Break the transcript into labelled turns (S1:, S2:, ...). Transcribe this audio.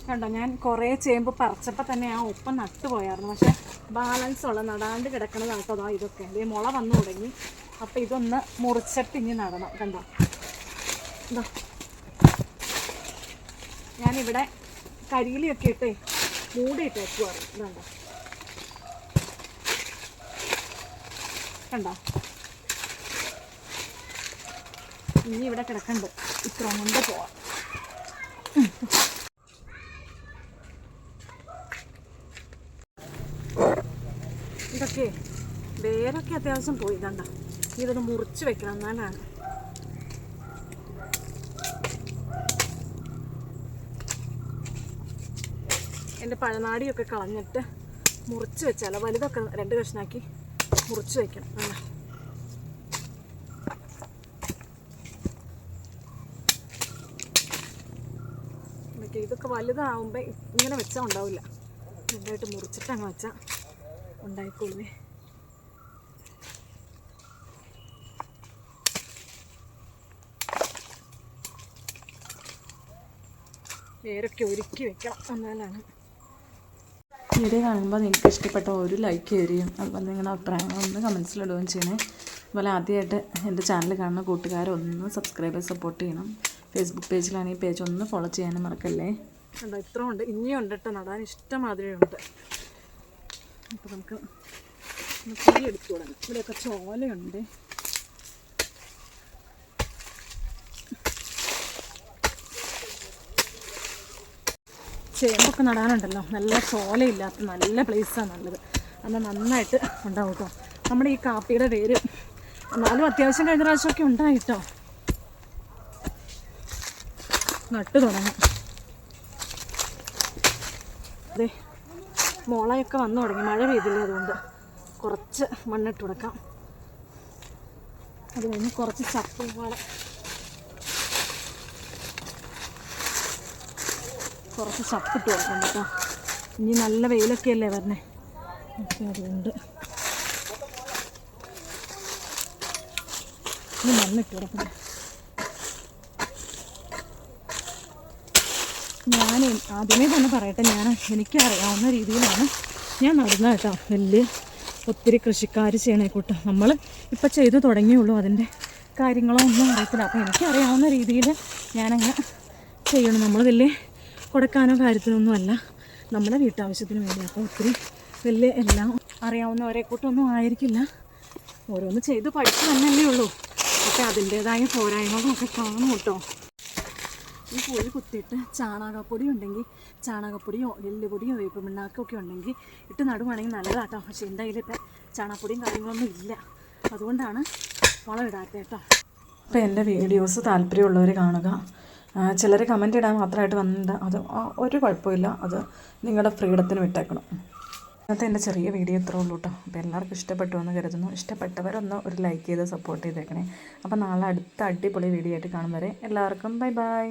S1: കണ്ടോ, ഞാൻ കുറേ ചേമ്പ് പറിച്ചപ്പോൾ തന്നെ ആ ഒപ്പം നട്ടുപോയായിരുന്നു. പക്ഷേ ബാലൻസ് ഉള്ള നടാണ്ട് കിടക്കണതാണ് കേട്ടോ ഇതൊക്കെ. ഇതേ മുള വന്നു തുടങ്ങി. അപ്പോൾ ഇതൊന്ന് മുറിച്ചിട്ട് ഇനി നടണം. കണ്ടോ, എന്താ ഞാനിവിടെ കരിയിലൊക്കെ ഇട്ടേ മൂടിയിട്ട് വെക്കുവാറ്. ഇതുണ്ടോ, കണ്ടോ, ഇനി ഇവിടെ കിടക്കണ്ട്. ഇത്ര കൊണ്ട് പോവാം. ഇതൊക്കെ വേരൊക്കെ അത്യാവശ്യം പോയി. കണ്ട, ഇതൊന്ന് മുറിച്ച് വെക്കണം, എന്നാലാണ്. എൻ്റെ പഴനാടിയൊക്കെ കളഞ്ഞിട്ട് മുറിച്ച് വെച്ചാലോ, വലുതൊക്കെ 2 കഷ്ണാക്കി മുറിച്ച് വെക്കണം. ഇതൊക്കെ വലുതാവുമ്പോൾ ഇങ്ങനെ വെച്ചാൽ ഉണ്ടാവില്ല. നന്നായിട്ട് മുറിച്ചിട്ട് അങ്ങ് വെച്ചാൽ ഉണ്ടായിക്കോളുവേ. വേരൊക്കെ ഒരുക്കി വെക്കണം, എന്നാലാണ്.
S2: വീഡിയോ കാണുമ്പോൾ നിങ്ങൾക്ക് ഇഷ്ടപ്പെട്ട ഒരു ലൈക്ക് തരികയും അതുപോലെ നിങ്ങളുടെ അഭിപ്രായങ്ങളൊന്ന് കമൻസിലിടുകയും ചെയ്യണേ. അതുപോലെ ആദ്യമായിട്ട് എൻ്റെ ചാനൽ കാണുന്ന കൂട്ടുകാരൊന്ന് സബ്സ്ക്രൈബ് ചെയ്ത് സപ്പോർട്ട് ചെയ്യണം. ഫേസ്ബുക്ക് പേജിലാണെങ്കിൽ ഈ പേജ് ഒന്ന് ഫോളോ ചെയ്യാനും മറക്കല്ലേ.
S1: കണ്ടോ, ഇത്ര ഉണ്ട്. ഇനിയും ഉണ്ട് കേട്ടോ, നടാൻ ഇഷ്ടമാതിരി ഉണ്ട്. അപ്പോൾ നമുക്ക് കുഴി എടുത്തു തുടങ്ങും. ഇവിടെയൊക്കെ ചോലയുണ്ട്. ചേമ്പൊക്കെ നടാനുണ്ടല്ലോ, നല്ല ചോലയില്ലാത്ത നല്ല പ്ലേസാണ് നല്ലത്. എന്നാൽ നന്നായിട്ട് ഉണ്ടാവും കേട്ടോ. നമ്മുടെ ഈ കാപ്പിയുടെ വേര് എന്നാലും അത്യാവശ്യം കഴിഞ്ഞ പ്രാവശ്യമൊക്കെ ഉണ്ടായിട്ടോ. നട്ട് തുടങ്ങും. അതെ, മുളയൊക്കെ വന്നു തുടങ്ങി. മഴ പെയ്തില്ല, അതുകൊണ്ട് കുറച്ച് മണ്ണിട്ട് കൊടുക്കാം. അത് കഴിഞ്ഞ് കുറച്ച് ചപ്പും പോലെ കുറച്ച് ചപ്പിട്ട് കൊടുക്കണം കേട്ടോ. ഇനി നല്ല വെയിലൊക്കെ അല്ലേ വരണേ. ഓക്കെ, അതുകൊണ്ട് ഇനി മണ്ണിട്ട് കൊടുക്കണം. ഞാൻ ആദ്യമേ തന്നെ പറയട്ടെ, എനിക്കറിയാവുന്ന രീതിയിലാണ് ഞാൻ നടുന്നത് കേട്ടോ. ഒത്തിരി കൃഷിക്കാർ ചെയ്യണേ കൂട്ടോ. നമ്മൾ ഇപ്പം ചെയ്തു തുടങ്ങിയുള്ളൂ, അതിൻ്റെ കാര്യങ്ങളോ ഒന്നും അറിയത്തില്ല. അപ്പോൾ എനിക്കറിയാവുന്ന രീതിയിൽ ഞാനങ്ങനെ ചെയ്യണം. നമ്മൾ വലിയ കൊടുക്കാനോ കാര്യത്തിനൊന്നും അല്ല, നമ്മുടെ വീട്ടാവശ്യത്തിന് വേണ്ടി. അപ്പോൾ ഒത്തിരി വലിയ എല്ലാം അറിയാവുന്നവരെ കൂട്ടൊന്നും ആയിരിക്കില്ല. ഓരോന്ന് ചെയ്ത് പഠിച്ചു തന്നെയല്ലേ ഉള്ളൂ. പക്ഷേ അതിൻ്റേതായ പോരായ്മകളൊക്കെ കാണും കേട്ടോ. ഈ കുഴി കുത്തിയിട്ട് ചാണകപ്പൊടി ഉണ്ടെങ്കിൽ ചാണകപ്പൊടിയോ എല്ലുപൊടിയോ വേപ്പ് പിണ്ണാക്കൊക്കെ ഉണ്ടെങ്കിൽ ഇട്ട് നടുവാണെങ്കിൽ നല്ലതാട്ടോ. പക്ഷേ എൻ്റെ കയ്യിലിപ്പോൾ ചാണകപ്പൊടിയും കാര്യങ്ങളൊന്നും ഇല്ല, അതുകൊണ്ടാണ് വളം ഇടാത്തത് കേട്ടോ.
S2: അപ്പോൾ എൻ്റെ വീഡിയോസ് താല്പര്യമുള്ളവർ കാണുക. ചിലർ കമൻറ്റ് ഇടാൻ മാത്രമായിട്ട് വന്നിട്ട് അത് ഒരു കുഴപ്പമില്ല, അത് നിങ്ങളുടെ ഫ്രീഡത്തിന് വിട്ടേക്കണം. ഇന്നത്തെ എൻ്റെ ചെറിയ വീഡിയോ ഇത്രേ ഉള്ളൂ കേട്ടോ. അപ്പോൾ എല്ലാവർക്കും ഇഷ്ടപ്പെട്ടു എന്ന് കരുതുന്നു. ഇഷ്ടപ്പെട്ടവരൊന്ന് ഒരു ലൈക്ക് ചെയ്ത് സപ്പോർട്ട് ചെയ്തേക്കണേ. അപ്പോൾ നാളെ അടുത്ത അടിപൊളി വീഡിയോ ആയിട്ട് കാണും വരെ എല്ലാവർക്കും ബൈ ബൈ.